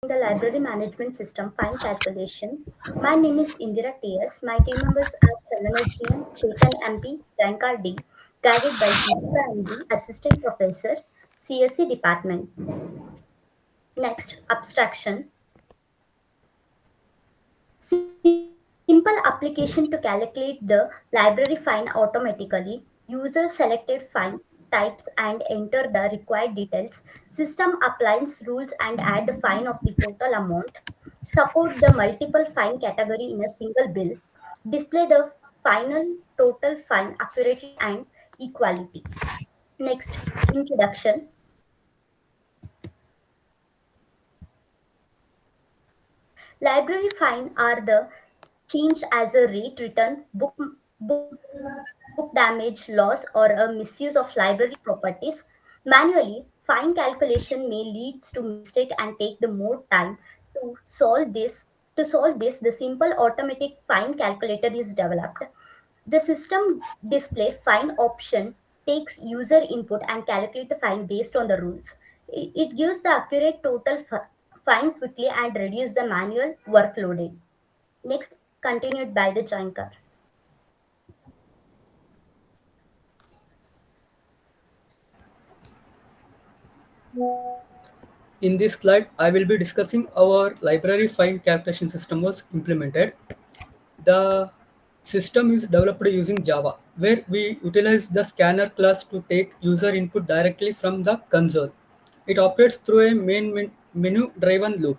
the library management system fine calculation. My name is Indira TS. My team members are Chandana GM, Chetan MP, Jankar D, guided by Deepika MD, Assistant Professor, CSE Department. Next, abstraction. Simple application to calculate the library fine automatically. User selected fine types and enter the required details. System applies rules and add the fine of the total amount. Support the multiple fine category in a single bill. Display the final total fine accurately and equality. Next, introduction. Library fine are the changed as a rate return, book damage, loss, or a misuse of library properties. Manually, fine calculation may lead to mistake and take the more time to solve this. To solve this, the simple automatic fine calculator is developed. The system display fine option takes user input and calculate the fine based on the rules. It gives the accurate total fine quickly and reduce the manual workloading. Next, continued by the Jankar. In this slide, I will be discussing our library fine calculation system was implemented. The system is developed using Java, where we utilize the scanner class to take user input directly from the console. It operates through a menu-driven loop,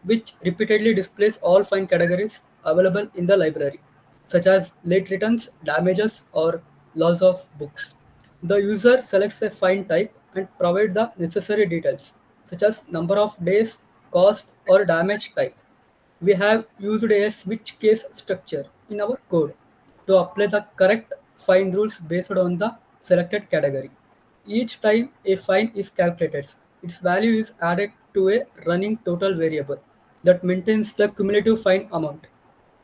which repeatedly displays all fine categories available in the library, such as late returns, damages, or loss of books. The user selects a fine type and provides the necessary details, such as number of days, cost, or damage type. We have used a switch case structure in our code to apply the correct fine rules based on the selected category. Each time a fine is calculated, its value is added to a running total variable that maintains the cumulative fine amount.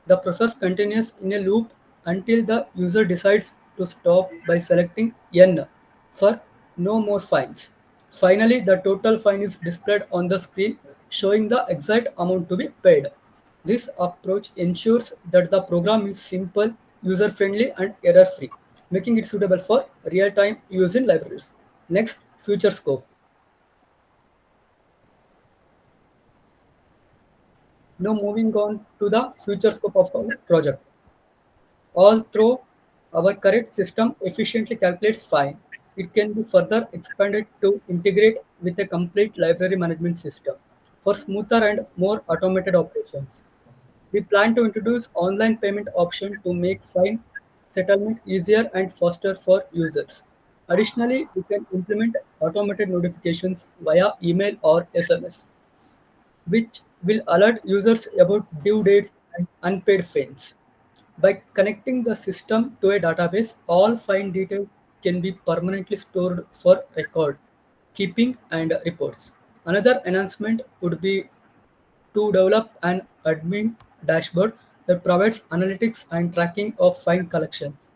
The process continues in a loop until the user decides to stop by selecting N for no more fines. Finally, the total fine is displayed on the screen showing the exact amount to be paid. This approach ensures that the program is simple, user friendly, and error free, making it suitable for real time use in libraries. Next, future scope. Now, moving on to the future scope of our project. Although our current system efficiently calculates fine, it can be further expanded to integrate with a complete library management system for smoother and more automated operations. We plan to introduce online payment option to make fine settlement easier and faster for users. Additionally, we can implement automated notifications via email or SMS, which will alert users about due dates and unpaid fines. By connecting the system to a database, all fine details can be permanently stored for record keeping and reports. Another enhancement would be to develop an admin dashboard that provides analytics and tracking of fine collections.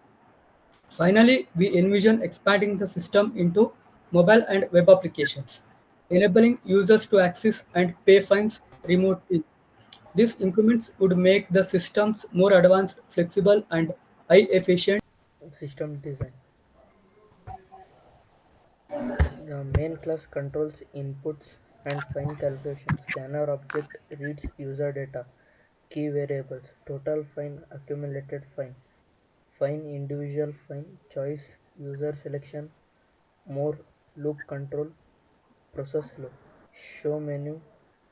Finally, we envision expanding the system into mobile and web applications, enabling users to access and pay fines remotely. These improvements would make the systems more advanced, flexible, and high efficient. System design. The main class controls inputs and fine calculation. Scanner object reads user data, key variables, total fine, accumulated fine, fine individual fine, choice, user selection, more, loop control, process flow, show menu,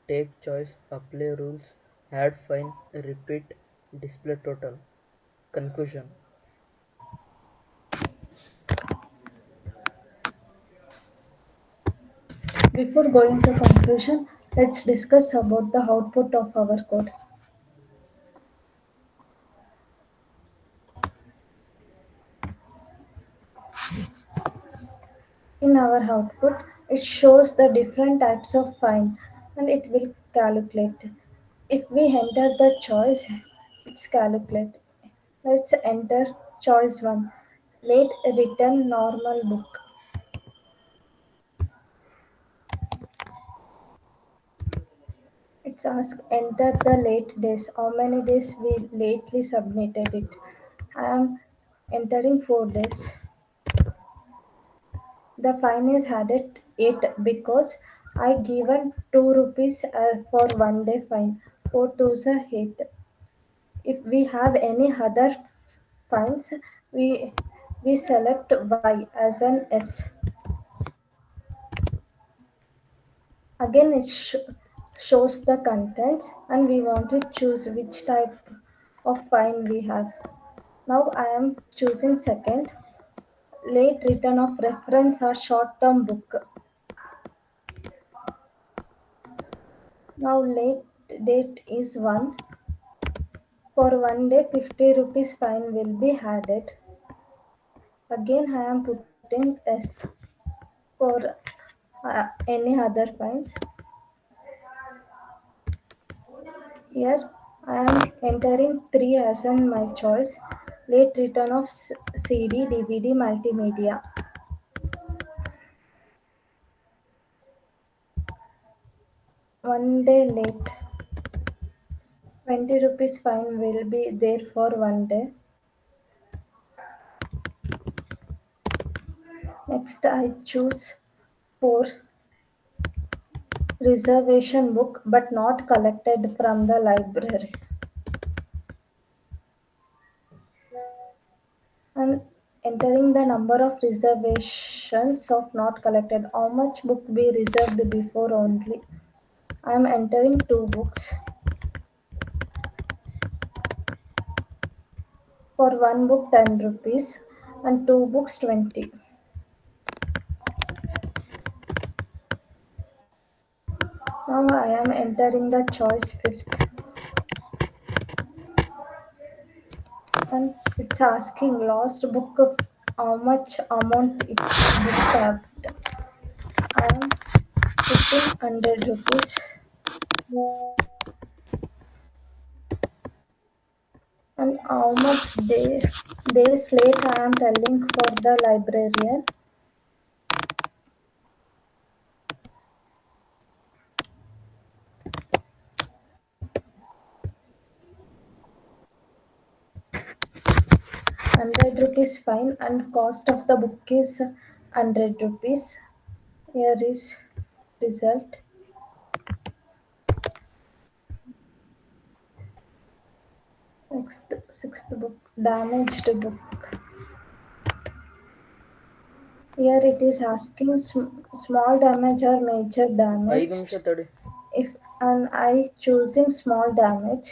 take choice, apply rules, add fine, repeat, display total. Conclusion. Before going to conclusion, let's discuss about the output of our code. In our output, it shows the different types of fine and it will calculate. If we enter the choice, it's calculate. Let's enter choice 1. Late return normal book. It's ask enter the late days. How many days we lately submitted it? I am entering 4 days. The fine is added 8 because I given 2 rupees for 1 day fine. 4 twos are 8. If we have any other fines, we we select Y as an S. Again, it shows the contents, and we want to choose which type of fine we have. Now I am choosing second. Late return of reference or short term book. Now late date is 1. For 1 day, 50 rupees fine will be added. Again, I am putting S for any other fines. Here, I am entering 3 as in my choice. Late return of CD, DVD, multimedia. 1 day late. 20 rupees fine will be there for 1 day. Next, I choose 4 reservation book but not collected from the library. And entering the number of reservations of not collected. How much book we reserved before only. I am entering 2 books. For 1 book 10 rupees and 2 books 20. Now I am entering the choice 5th, and it's asking lost book of how much amount it book tapped. I am putting 100 rupees, and how much days late I am telling for the librarian. ₹100 fine, and cost of the book is ₹100. Here is result. Next, 6th book, damaged book. Here it is asking small damage or major 5 ನಿಮಿಷ damaged. ತಡಿ. If and I choosing small damage.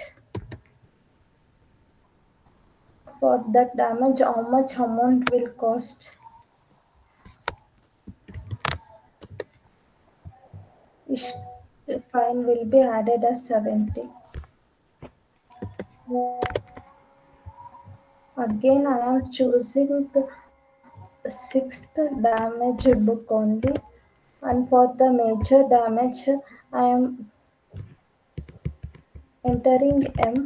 For that damage, how much amount will cost? Ish- Fine will be added as 70. Again, I am choosing the 6th damage book only, and for the major damage, I am entering M.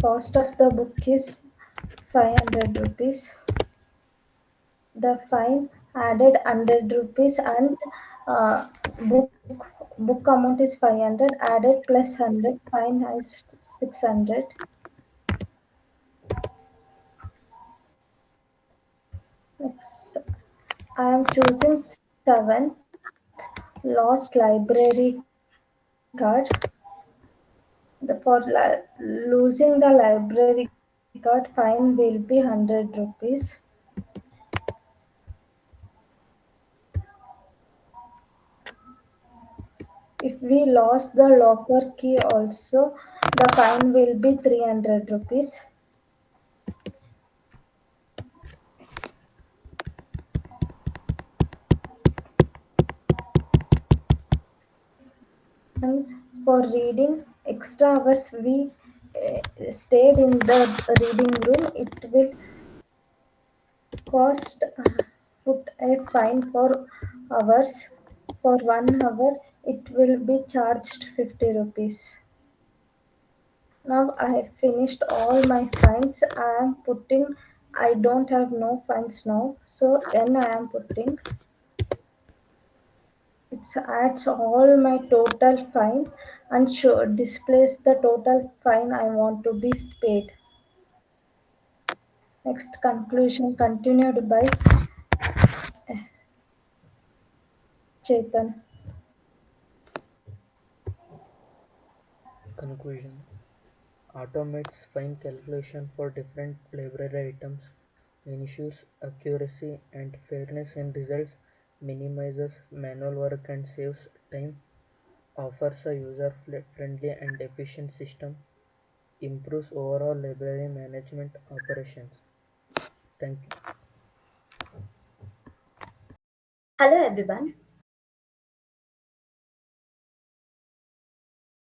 Cost of the book is ₹500. The fine added ₹100, and uh, book book amount is 500, added plus 100, fine is 600. Next, I am choosing 7th, lost library card. For losing the library card, fine will be ₹100. If we lost the locker key also, the fine will be ₹300. And for reading extra hours we stayed in the reading room, it will cost put a fine for hours. For 1 hour, it will be charged ₹50. Now I have finished all my fines. I am putting. I don't have no fines now, so N I am putting. it adds all my total fine and displays the total fine I want to be paid. Next conclusion continued by Chetan. Conclusion: automates fine calculation for different library items, ensures accuracy and fairness in results, minimizes manual work and saves time, offers a user-friendly and efficient system, improves overall library management operations. Thank you. Hello everyone.